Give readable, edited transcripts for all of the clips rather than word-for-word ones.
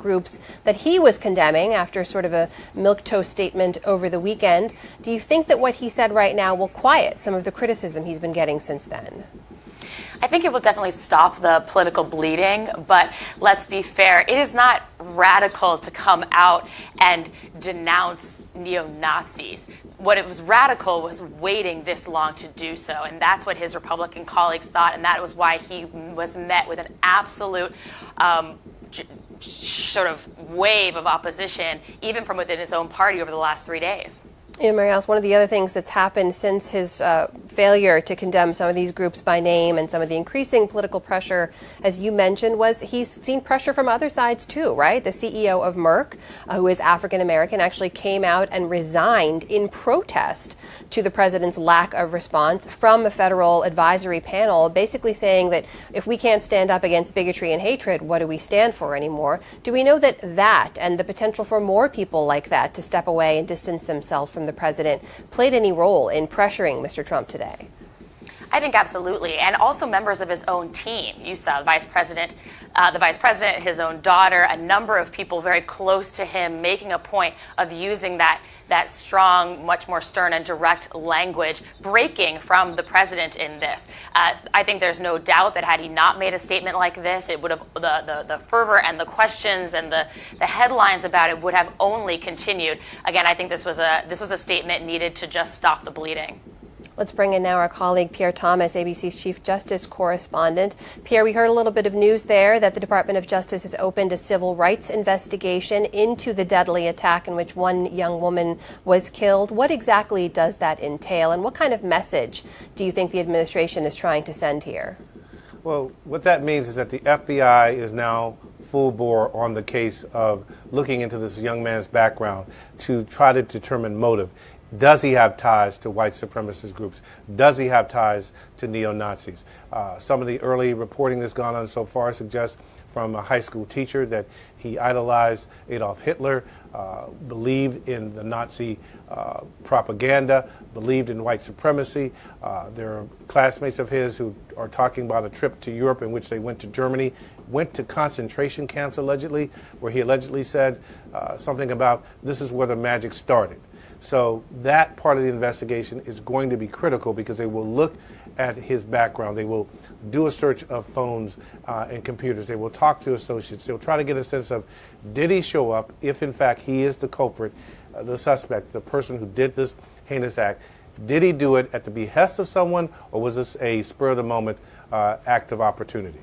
groups that he was condemning after sort of a milquetoast statement over the weekend. Do you think that what he said right now will quiet some of the criticism he's been getting since then? I think it will definitely stop the political bleeding, but let's be fair, it is not radical to come out and denounce neo-Nazis. What it was radical was waiting this long to do so, and that's what his Republican colleagues thought, and that was why he was met with an absolute sort of wave of opposition, even from within his own party over the last 3 days. Mary Alice, one of the other things that's happened since his failure to condemn some of these groups by name and some of the increasing political pressure, as you mentioned, was he's seen pressure from other sides too, right? The CEO of Merck, who is African American, actually came out and resigned in protest to the president's lack of response from a federal advisory panel, basically saying that if we can't stand up against bigotry and hatred, what do we stand for anymore? Do we know that and the potential for more people like that to step away and distance themselves from the president played any role in pressuring Mr. Trump today? I think absolutely, and also members of his own team. You saw the vice president, his own daughter, a number of people very close to him making a point of using that strong, much more stern and direct language, breaking from the president in this. I think there's no doubt that had he not made a statement like this, it would have the fervor and the questions and the headlines about it would have only continued. Again, I think this was a statement needed to just stop the bleeding. Let's bring in now our colleague Pierre Thomas, ABC's Chief Justice Correspondent. Pierre, we heard a little bit of news there that the Department of Justice has opened a civil rights investigation into the deadly attack in which one young woman was killed. What exactly does that entail, and what kind of message do you think the administration is trying to send here? Well, what that means is that the FBI is now full bore on the case of looking into this young man's background to try to determine motive. Does he have ties to white supremacist groups? Does he have ties to neo-Nazis? Some of the early reporting that's gone on so far suggests from a high school teacher that he idolized Adolf Hitler, believed in the Nazi propaganda, believed in white supremacy. There are classmates of his who are talking about a trip to Europe in which they went to Germany, went to concentration camps allegedly, where he allegedly said something about this is where the magic started. So that part of the investigation is going to be critical because they will look at his background. They will do a search of phones and computers. They will talk to associates. They'll try to get a sense of, did he show up, if in fact he is the culprit, the suspect, the person who did this heinous act. Did he do it at the behest of someone, or was this a spur-of-the-moment act of opportunity?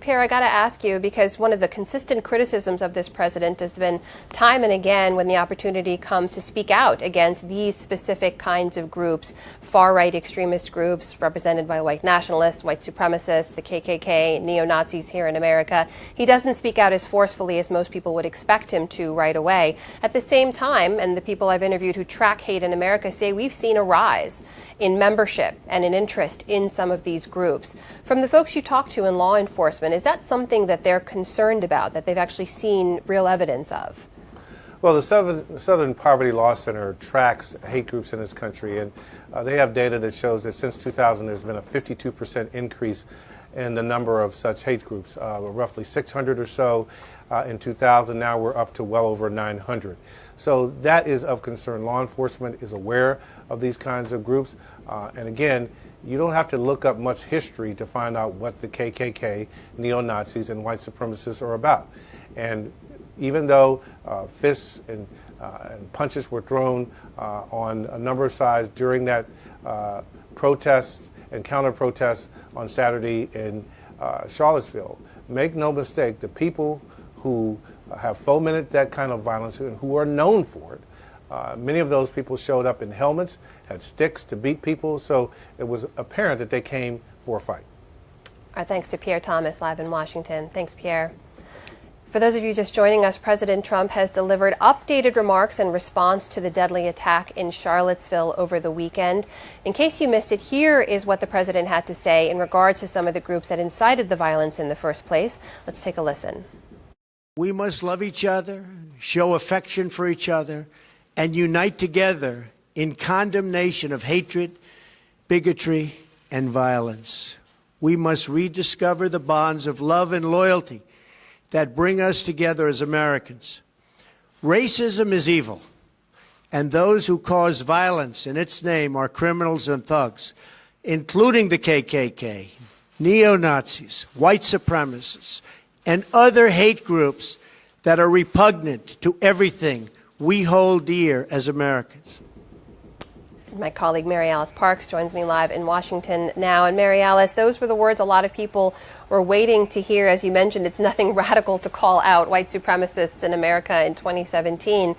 Pierre, I got to ask you, because one of the consistent criticisms of this president has been time and again when the opportunity comes to speak out against these specific kinds of groups, far-right extremist groups represented by white nationalists, white supremacists, the KKK, neo-Nazis here in America. He doesn't speak out as forcefully as most people would expect him to right away. At the same time, and the people I've interviewed who track hate in America say we've seen a rise in membership and an interest in some of these groups. From the folks you talk to in law enforcement, is that something that they're concerned about, that they've actually seen real evidence of? Well, the Southern Poverty Law Center tracks hate groups in this country, and they have data that shows that since 2000 there's been a 52% increase in the number of such hate groups, roughly 600 or so in 2000. Now we're up to well over 900. So that is of concern. Law enforcement is aware of these kinds of groups. And again, you don't have to look up much history to find out what the KKK, neo-Nazis, and white supremacists are about. And even though fists and punches were thrown on a number of sides during that protests and counter-protests on Saturday in Charlottesville, make no mistake, the people who have fomented that kind of violence and who are known for it, many of those people showed up in helmets, had sticks to beat people, so it was apparent that they came for a fight. Our thanks to Pierre Thomas, live in Washington. Thanks, Pierre. For those of you just joining us, President Trump has delivered updated remarks in response to the deadly attack in Charlottesville over the weekend. In case you missed it, here is what the president had to say in regards to some of the groups that incited the violence in the first place. Let's take a listen. We must love each other, show affection for each other, and unite together in condemnation of hatred, bigotry, and violence. We must rediscover the bonds of love and loyalty that bring us together as Americans. Racism is evil, and those who cause violence in its name are criminals and thugs, including the KKK, neo-Nazis, white supremacists, and other hate groups that are repugnant to everything we hold dear as Americans. My colleague Mary Alice Parks joins me live in Washington now. And Mary Alice, those were the words a lot of people were waiting to hear. As you mentioned, it's nothing radical to call out white supremacists in America in 2017.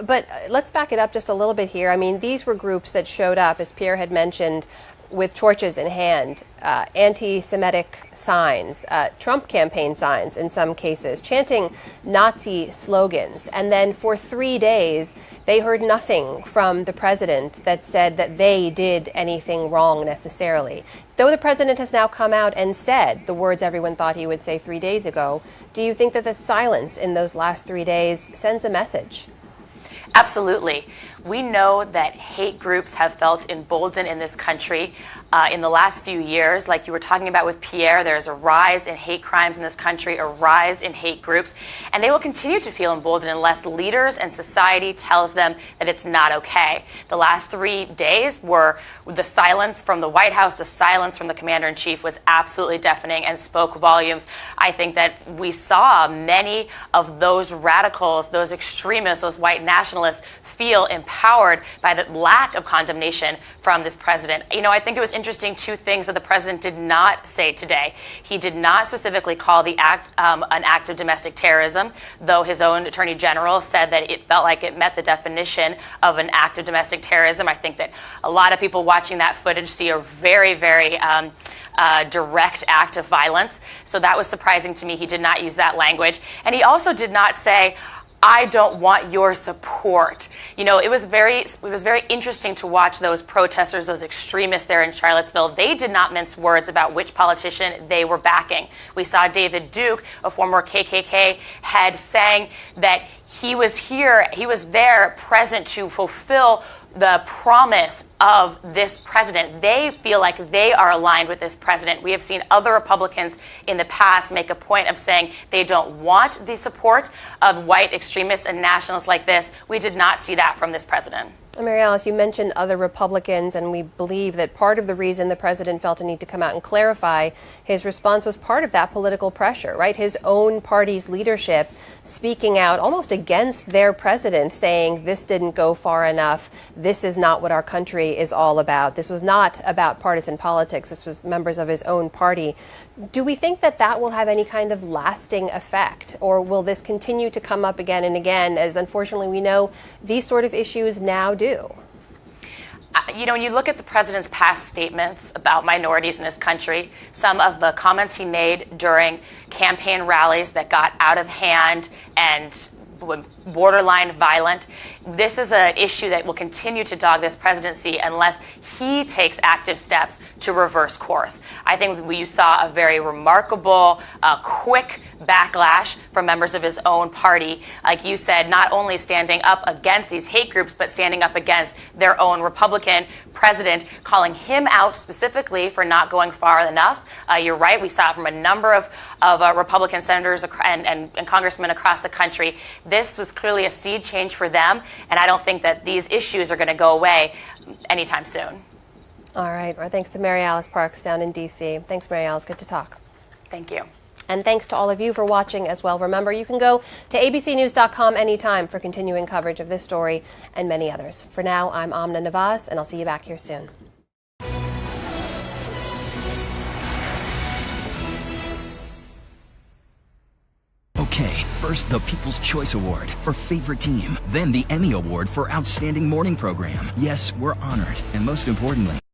But let's back it up just a little bit here. I mean, these were groups that showed up, as Pierre had mentioned, with torches in hand, anti-Semitic signs, Trump campaign signs in some cases, chanting Nazi slogans. And then for 3 days, they heard nothing from the president that said that they did anything wrong necessarily. Though the president has now come out and said the words everyone thought he would say 3 days ago, do you think that the silence in those last 3 days sends a message? Absolutely. We know that hate groups have felt emboldened in this country in the last few years. Like you were talking about with Pierre, there's a rise in hate crimes in this country, a rise in hate groups, and they will continue to feel emboldened unless leaders and society tells them that it's not okay. The last 3 days were the silence from the White House, the silence from the commander-in-chief was absolutely deafening and spoke volumes. I think that we saw many of those radicals, those extremists, those white nationalists feel empowered by the lack of condemnation from this president. You know, I think it was interesting, two things that the president did not say today. He did not specifically call the act an act of domestic terrorism, though his own attorney general said that it felt like it met the definition of an act of domestic terrorism. I think that a lot of people watching that footage see a very, very direct act of violence. So that was surprising to me. He did not use that language. And he also did not say, I don't want your support. You know, it was very interesting to watch those protesters, those extremists there in Charlottesville. They did not mince words about which politician they were backing. We saw David Duke, a former KKK head, saying that he was there present to fulfill the promise of this president. They feel like they are aligned with this president. We have seen other Republicans in the past make a point of saying they don't want the support of white extremists and nationalists like this. We did not see that from this president. Mary Alice, you mentioned other Republicans, and we believe that part of the reason the president felt a need to come out and clarify his response was part of that political pressure, right? His own party's leadership speaking out almost against their president, saying this didn't go far enough. This is not what our country is all about. This was not about partisan politics. This was members of his own party. Do we think that that will have any kind of lasting effect, or will this continue to come up again and again, as unfortunately we know these sort of issues now do? You know, when you look at the president's past statements about minorities in this country, some of the comments he made during campaign rallies that got out of hand and borderline violent, this is an issue that will continue to dog this presidency unless he takes active steps to reverse course. I think you saw a very remarkable, quick backlash from members of his own party, like you said, not only standing up against these hate groups, but standing up against their own Republican president, calling him out specifically for not going far enough. You're right, we saw it from a number of Republican senators and congressmen across the country. This was clearly a seed change for them, and I don't think that these issues are going to go away anytime soon. All right. Our thanks to Mary Alice Parks down in D.C. Thanks, Mary Alice. Good to talk. Thank you. And thanks to all of you for watching as well. Remember, you can go to abcnews.com anytime for continuing coverage of this story and many others. For now, I'm Amna Navaz, and I'll see you back here soon. Okay, first the People's Choice Award for Favorite Team, then the Emmy Award for Outstanding Morning Program. Yes, we're honored, and most importantly,